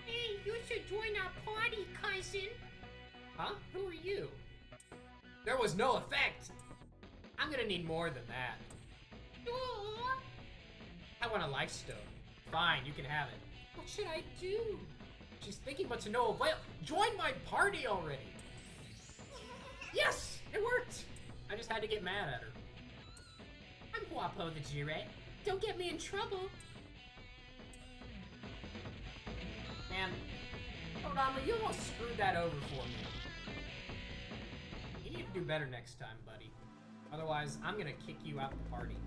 Hey, you should join our party, cousin. Huh? Who are you? There was no effect. I'm gonna need more than that. I want a life stone. Fine, you can have it. What should I do? She's thinking, but to no avail. Join my party already. Yes, it worked. I just had to get mad at her. I'm Guapo the Jire. Don't get me in trouble. Man, Odama, you almost screwed that over for me. You need to do better next time, buddy. Otherwise, I'm gonna kick you out the party.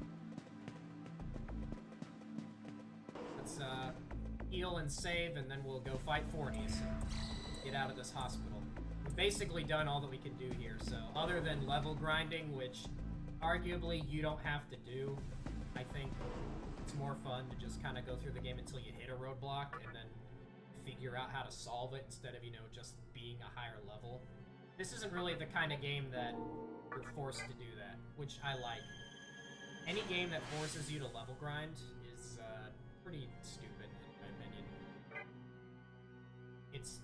Let's, heal and save, and then we'll go fight Fornies and get out of this hospital. We've basically done all that we can do here, so other than level grinding, which arguably you don't have to do, I think it's more fun to just kind of go through the game until you hit a roadblock and then figure out how to solve it instead of, you know, just being a higher level. This isn't really the kind of game that you're forced to do that, which I like. Any game that forces you to level grind is pretty stupid, in my opinion. It's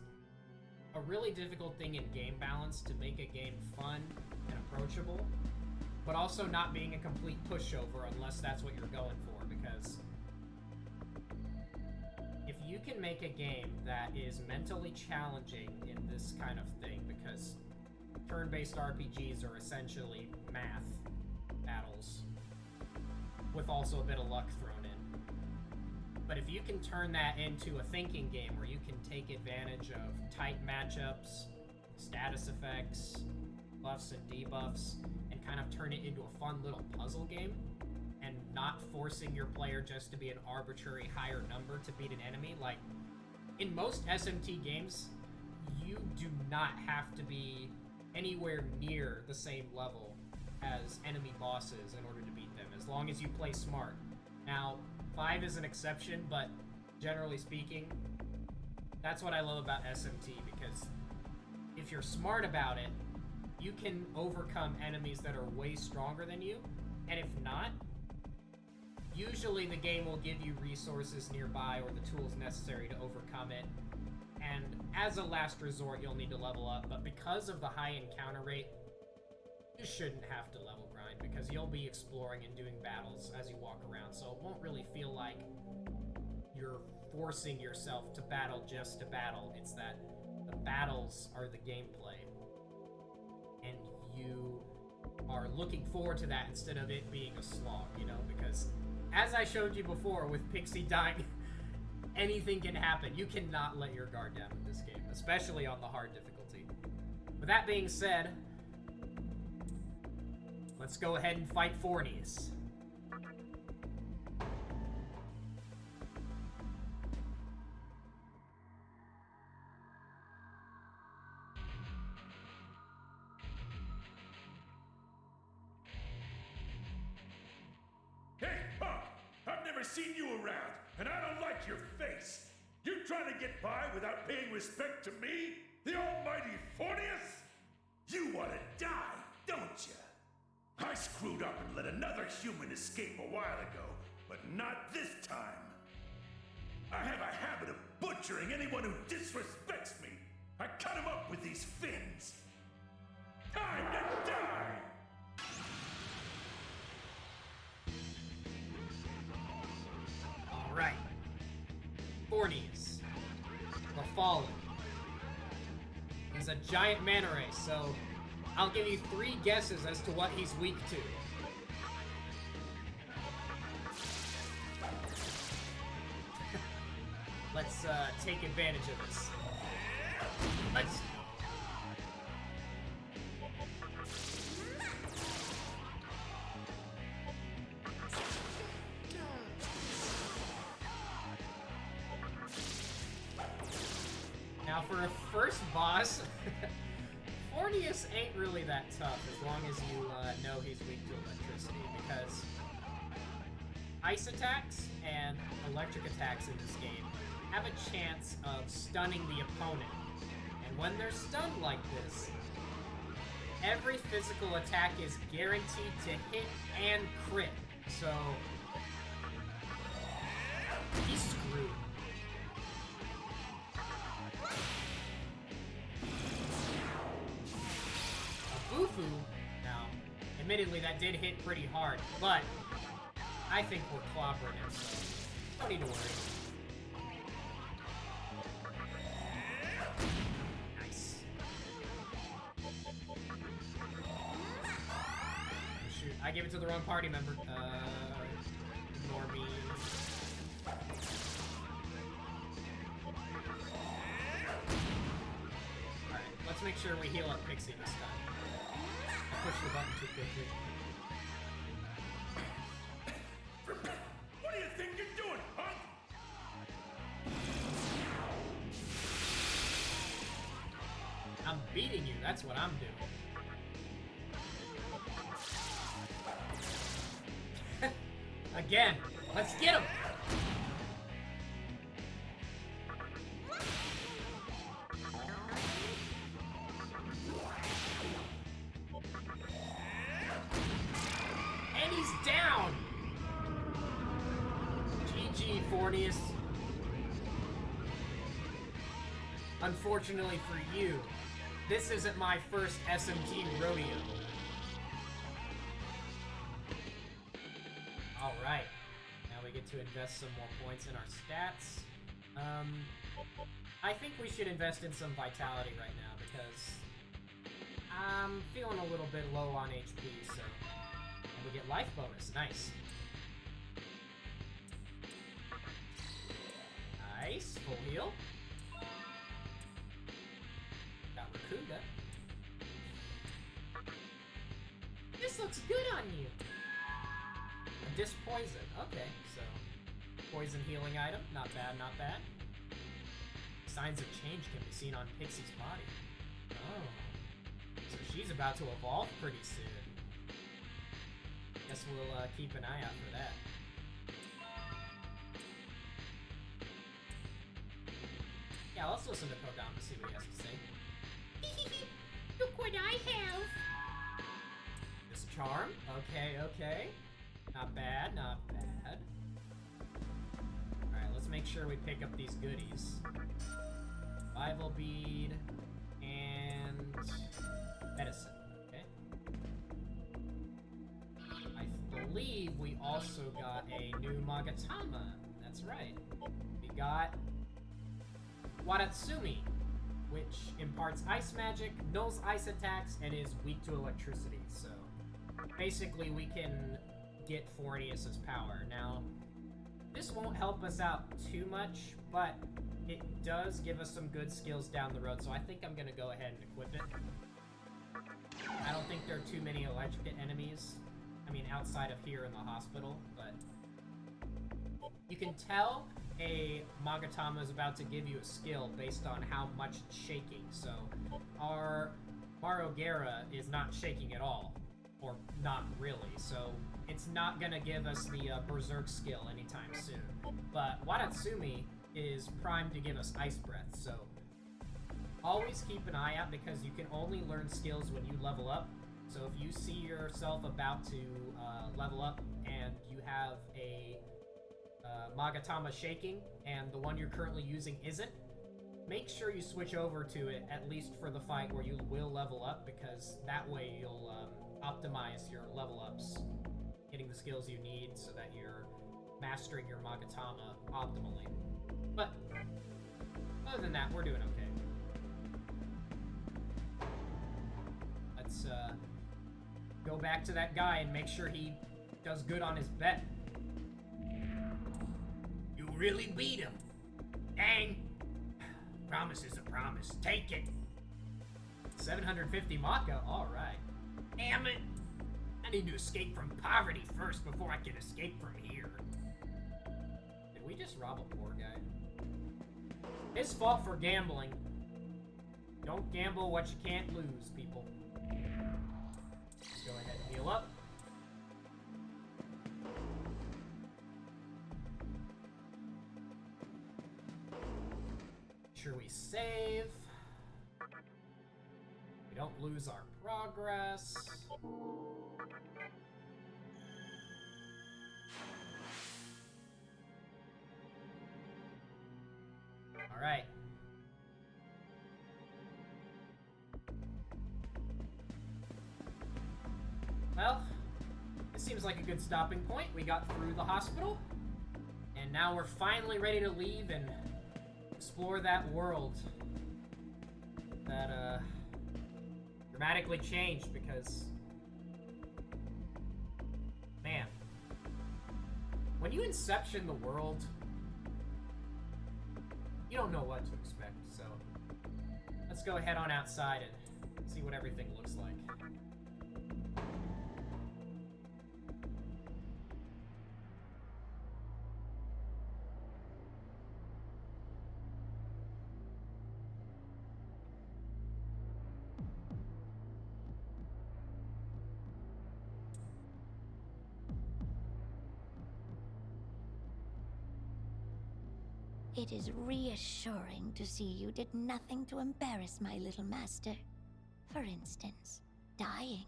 a really difficult thing in game balance to make a game fun and approachable, but also not being a complete pushover unless that's what you're going for, because if you can make a game that is mentally challenging in this kind of thing, because turn-based RPGs are essentially math battles with also a bit of luck thrown in. But if you can turn that into a thinking game where you can take advantage of tight matchups, status effects, buffs and debuffs, and kind of turn it into a fun little puzzle game, and not forcing your player just to be an arbitrary higher number to beat an enemy, like, in most SMT games, you do not have to be anywhere near the same level as enemy bosses in order to beat them, as long as you play smart. Now, 5 is an exception, but generally speaking, that's what I love about SMT, because if you're smart about it, you can overcome enemies that are way stronger than you, and if not, usually the game will give you resources nearby or the tools necessary to overcome it, and as a last resort, you'll need to level up, but because of the high encounter rate, you shouldn't have to level grind, because you'll be exploring and doing battles as you walk around, so it won't really feel like you're forcing yourself to battle just to battle. It's that the battles are the gameplay, and you are looking forward to that instead of it being a slog, you know, because as I showed you before with Pixie dying, anything can happen. You cannot let your guard down in this game, especially on the hard difficulty. With that being said, let's go ahead and fight Fornies. Hey, Punk! I've never seen you around, and I don't like your face. You trying to get by without paying respect to me, the almighty Fornius? You want to die, don't you? I screwed up and let another human escape a while ago, but not this time. I have a habit of butchering anyone who disrespects me. I cut him up with these fins. Time to die! Alright. Fornies. The Fallen. He's a giant manta ray, so I'll give you 3 guesses as to what he's weak to. Let's take advantage of this. Let's... for a first boss, Fornius ain't really that tough as long as you know he's weak to electricity, because ice attacks and electric attacks in this game have a chance of stunning the opponent. And when they're stunned like this, every physical attack is guaranteed to hit and crit. So he's screwed. Bufu, now, admittedly that did hit pretty hard, but I think we're clobbering him, so don't need to worry. Nice. Oh, shoot, I gave it to the wrong party member. Ignore me. Alright, let's make sure we heal up Pixie this time. I pushed the button too quickly. What do you think you're doing, punk? I'm beating you, that's what I'm doing. Again, let's get him! And he's down! GG, Fornius. Unfortunately for you, this isn't my first SMT rodeo. Alright, now we get to invest some more points in our stats. I think we should invest in some vitality right now because I'm feeling a little bit low on HP, so... And we get life bonus, nice. Nice, full heal. Got Rakunda. This looks good on you! A disc poison, okay, so... Poison healing item, not bad, not bad. Signs of change can be seen on Pixie's body. Oh. So she's about to evolve pretty soon. Guess we'll keep an eye out for that. Yeah, let's listen to Kodama, see what he has to say. Look what I have! This charm? Okay, okay. Not bad, not bad. Alright, let's make sure we pick up these goodies. Survival bead and medicine. Okay. I believe we also got a new Magatama. That's right. We got Wadatsumi, which imparts ice magic, nulls ice attacks, and is weak to electricity. So basically we can get Fornius's power. Now, this won't help us out too much, but it does give us some good skills down the road, so I think I'm gonna go ahead and equip it. I don't think there are too many electric enemies. I mean, outside of here in the hospital, but... You can tell a Magatama is about to give you a skill based on how much it's shaking, so... Our Marogera is not shaking at all. Or not really, so... It's not gonna give us the Berserk skill anytime soon. But Wadatsumi is primed to give us Ice Breath, so always keep an eye out because you can only learn skills when you level up. So if you see yourself about to level up and you have a Magatama shaking and the one you're currently using isn't, make sure you switch over to it at least for the fight where you will level up, because that way you'll optimize your level ups, getting the skills you need so that you're mastering your Magatama optimally. But, other than that, we're doing okay. Let's, go back to that guy and make sure he does good on his bet. You really beat him. Dang. Promise is a promise. Take it. 750 Mako, alright. Damn it. I need to escape from poverty first before I can escape from here. Did we just rob a poor guy? His fault for gambling. Don't gamble what you can't lose, people. Let's go ahead and heal up. Make sure we save. We don't lose our progress. All right. Well, this seems like a good stopping point. We got through the hospital, and now we're finally ready to leave and explore that world that dramatically changed because, man, when you inception the world, you don't know what to expect. So let's go head on outside and see what everything looks like. It is reassuring to see you did nothing to embarrass my little master. For instance, dying.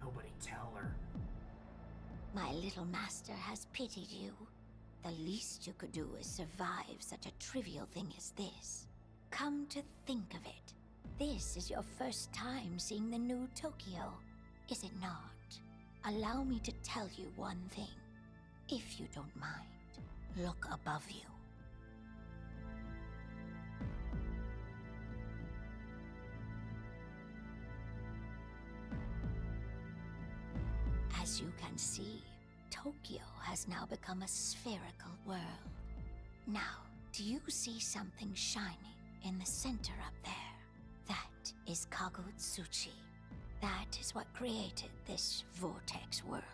Nobody tell her. My little master has pitied you. The least you could do is survive such a trivial thing as this. Come to think of it, this is your first time seeing the new Tokyo, is it not? Allow me to tell you one thing, if you don't mind. Look above you. As you can see, Tokyo has now become a spherical world. Now, do you see something shining in the center up there? That is Kagutsuchi. That is what created this vortex world.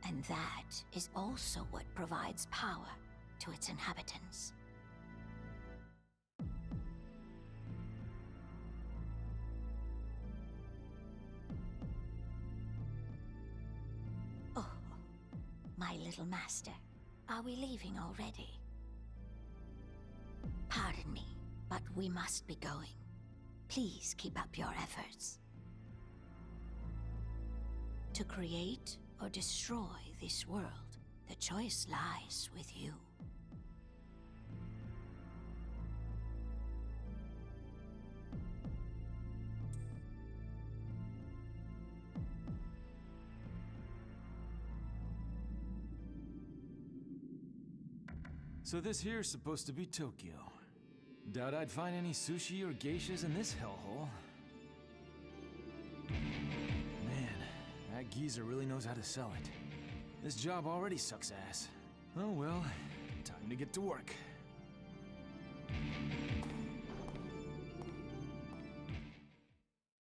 And that is also what provides power to its inhabitants. Oh, my little master, are we leaving already? Pardon me, but we must be going. Please keep up your efforts. To create or destroy this world, the choice lies with you. So this here's supposed to be Tokyo. Doubt I'd find any sushi or geishas in this hellhole. Man, that geezer really knows how to sell it. This job already sucks ass. Oh well, time to get to work.